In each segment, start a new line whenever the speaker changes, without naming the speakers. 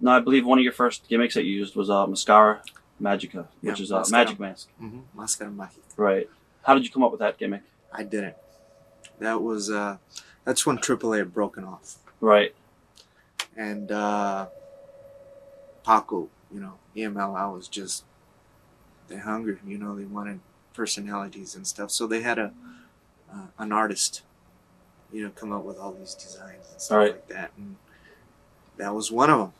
No, I believe one of your first gimmicks that you used was Mascara Magica, which is a magic mask.
Mascara Magica.
Right. How did you come up with that gimmick?
I didn't. That was that's when AAA had broken off.
Right.
And Paco, EMLL was just, they hungry, they wanted personalities and stuff. So they had an artist, come up with all these designs and stuff like that. And that was one of them.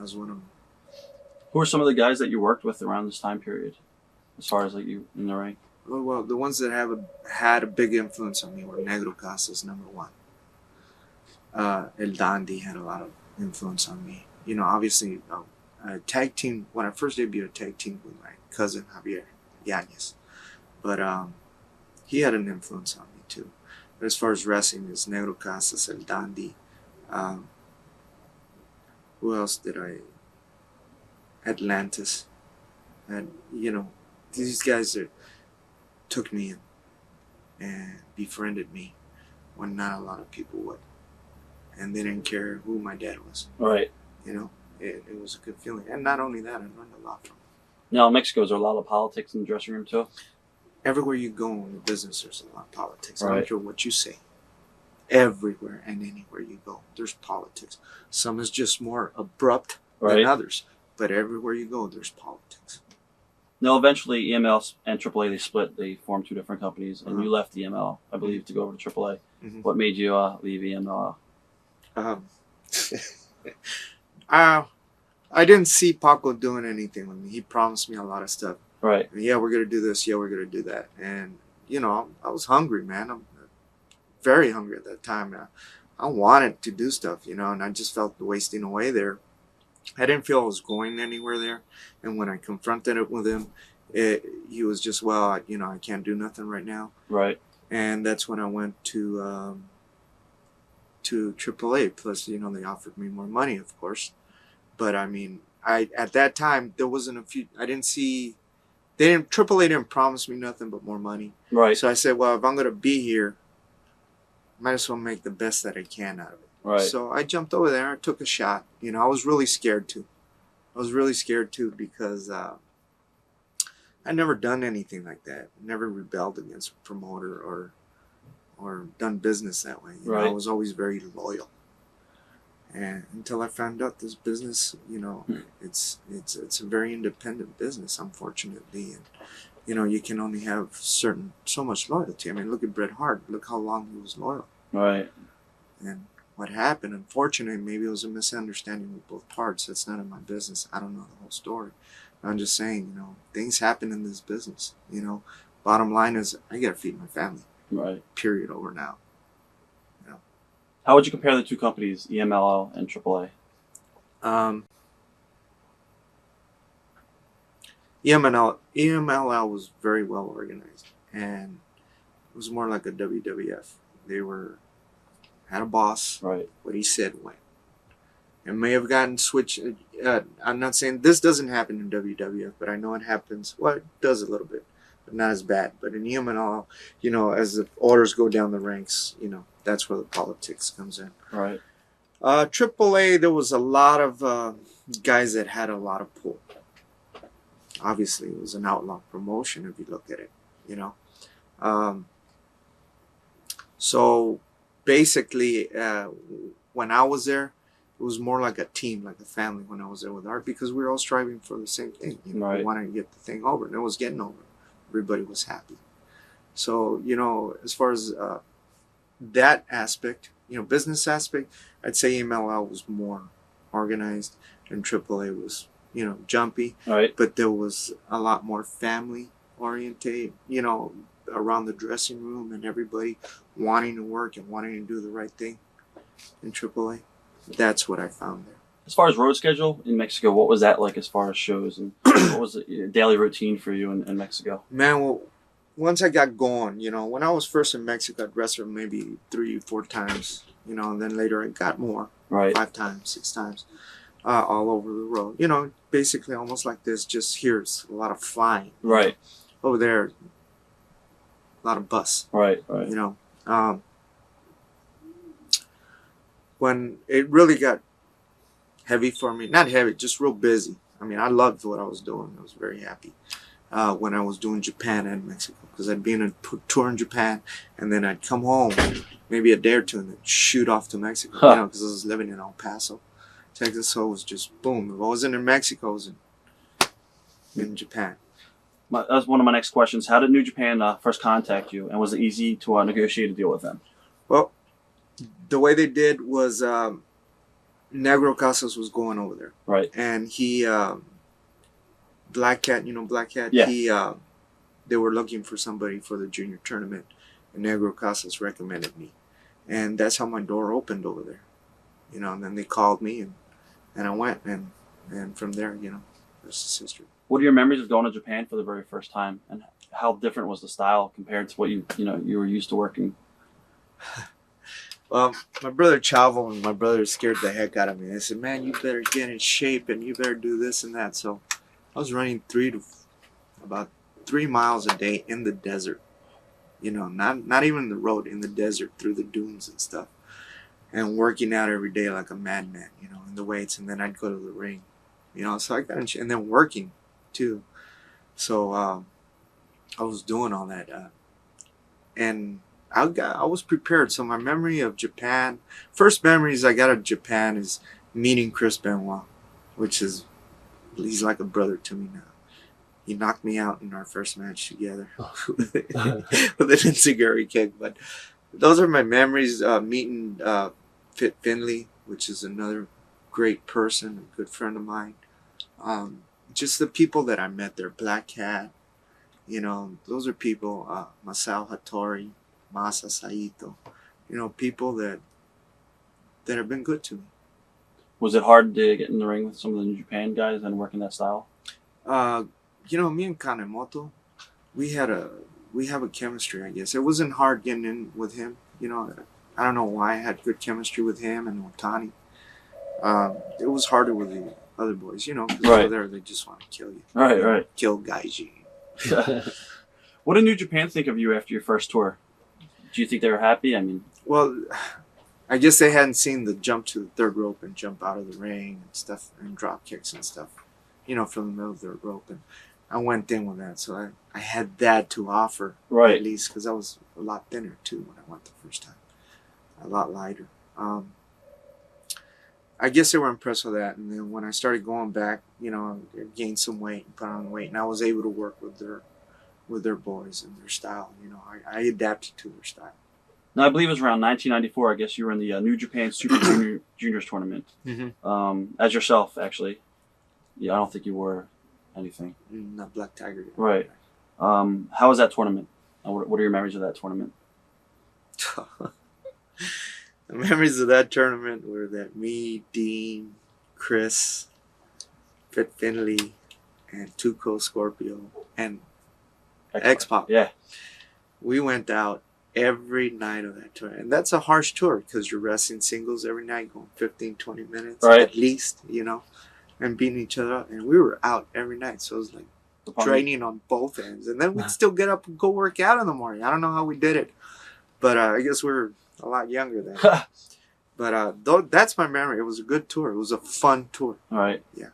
Who are some of the guys that you worked with around this time period, as far as like you in the ring?
Well, the ones that had a big influence on me were Negro Casas, #1. El Dandy had a lot of influence on me. Obviously, a tag team, when I first debuted a tag team with my cousin Javier Yanez. But he had an influence on me too. But as far as wrestling, is Negro Casas, El Dandy. Who else did I? Atlantis. And, these guys that took me in and befriended me when not a lot of people would. And they didn't care who my dad was.
Right.
It was a good feeling. And not only that, I learned a lot from them.
Now, in Mexico, is there a lot of politics in the dressing room too?
Everywhere you go in the business, there's a lot of politics.
Right.
I don't care what you say. Everywhere and anywhere you go, there's politics. Some is just more abrupt than others. But everywhere you go, there's politics.
Now, eventually, EML and AAA, they split. They formed two different companies, and you left EML, I believe, to go over to AAA. What made you leave EML?
I didn't see Paco doing anything with me. He promised me a lot of stuff.
Right.
Yeah, we're going to do this. Yeah, we're going to do that. And, I was hungry, man. I'm very hungry at that time. I wanted to do stuff, and I just felt wasting away there. I didn't feel I was going anywhere there. And when I confronted it with him, he was just, well, I can't do nothing right now.
Right.
And that's when I went to AAA. Plus, they offered me more money, of course. But I mean, at that time, there wasn't AAA didn't promise me nothing but more money.
Right.
So I said, well, if I'm going to be here, might as well make the best that I can out of it.
Right.
So I jumped over there. I took a shot. I was really scared too. Because I'd never done anything like that. Never rebelled against a promoter or done business that way. I was always very loyal. And until I found out this business, it's a very independent business, unfortunately. And you can only have so much loyalty. I mean, look at Bret Hart. Look how long he was loyal.
Right.
And what happened, unfortunately, maybe it was a misunderstanding with both parts. That's none of my business. I don't know the whole story. I'm just saying, things happen in this business. Bottom line is, I got to feed my family.
Right. Period.
Over now.
How would you compare the two companies, EMLL and AAA?
EMLL was very well organized, and it was more like a WWF. They had a boss.
Right.
What he said went. It may have gotten switched. I'm not saying this doesn't happen in WWF, but I know it happens. Well, it does a little bit, but not as bad. But in EMLL, as the orders go down the ranks, that's where the politics comes in.
Right.
AAA, there was a lot of guys that had a lot of pull. Obviously, it was an outlaw promotion if you look at it, So basically, when I was there, it was more like a team, like a family when I was there with Art, because we were all striving for the same thing. We wanted to get the thing over, and it was getting over. Everybody was happy. So, as far as that aspect, business aspect, I'd say EMLL was more organized and AAA was, jumpy.
Right.
But there was a lot more family oriented, around the dressing room and everybody wanting to work and wanting to do the right thing in AAA. That's what I found there.
As far as road schedule in Mexico, what was that like as far as shows? And what was the daily routine for you in Mexico?
Man, well, once I got going, when I was first in Mexico, I'd wrestle maybe 3-4 times, and then later I got more.
Right.
5 times, 6 times, all over the road. Basically almost like this, just here's a lot of flying.
Right.
Over there, a lot of bus.
Right.
When it really got heavy for me. Not heavy, just real busy. I mean, I loved what I was doing. I was very happy when I was doing Japan and Mexico, because I'd be in a tour in Japan, and then I'd come home maybe a day or two and then shoot off to Mexico, you know, because I was living in El Paso, Texas. So it was just boom. If I wasn't in Mexico, I was in Japan.
That's one of my next questions. How did New Japan first contact you, and was it easy to negotiate a deal with them?
Well, the way they did was Negro Casas was going over there.
Right.
And he, Black Cat, you know Black Cat?
Yeah.
They were looking for somebody for the junior tournament, and Negro Casas recommended me. And that's how my door opened over there. You know, and then they called me, and I went, and from there, you know, there's this history.
What are your memories of going to Japan for the very first time, and how different was the style compared to what you were used to working?
Well, my brother Chavo and my brother scared the heck out of me. They said, "Man, you better get in shape and you better do this and that." So I was running about 3 miles a day in the desert. You know, not even the road, in the desert, through the dunes and stuff, and working out every day like a madman. You know, in the weights, and then I'd go to the ring. You know, so I got in shape, and then working too. So I was doing all that, and I was prepared. So my memory of Japan, first memories I got of Japan is meeting Chris Benoit, which is, he's like a brother to me now. He knocked me out in our first match together with an enziguri kick. But those are my memories. Meeting Fit Finley, which is another great person, a good friend of mine. Just the people that I met there, Black Cat, you know, those are people, Masao Hattori, Masa Saito, you know, people that have been good to me.
Was it hard to get in the ring with some of the New Japan guys and work in that style?
You know, me and Kanemoto, we have a chemistry, I guess. It wasn't hard getting in with him. You know, I don't know why I had good chemistry with him and Otani. It was harder with the other boys, you know, because over there they just want to kill you.
Right.
Kill Gaiji.
What did New Japan think of you after your first tour? Do you think they were happy? I mean,
well, I guess they hadn't seen the jump to the third rope and jump out of the ring and stuff, and drop kicks and stuff, you know, from the middle of the third rope. And I went in with that, so I had that to offer,
right,
at least, because I was a lot thinner too when I went the first time, a lot lighter. I guess they were impressed with that, and then when I started going back, you know, I gained some weight and put on weight, and I was able to work with their boys and their style. You know, I adapted to their style.
Now, I believe it was around 1994. I guess you were in the New Japan Super Juniors tournament. Mm-hmm. As yourself, actually. Yeah, I don't think you were anything.
Not Black Tiger yet.
Right. How was that tournament? What are your memories of that tournament?
The memories of that tournament were that me, Dean, Chris, Fit Finley, and Tuco Scorpio, and X-Pac.
Yeah.
We went out every night of that tour. And that's a harsh tour because you're wrestling singles every night, going 15, 20 minutes at least, you know, and beating each other up. And we were out every night. So it was like training on both ends. And then we'd still get up and go work out in the morning. I don't know how we did it. But I guess we're a lot younger then. But that's my memory. It was a good tour. It was a fun tour.
All right.
Yeah.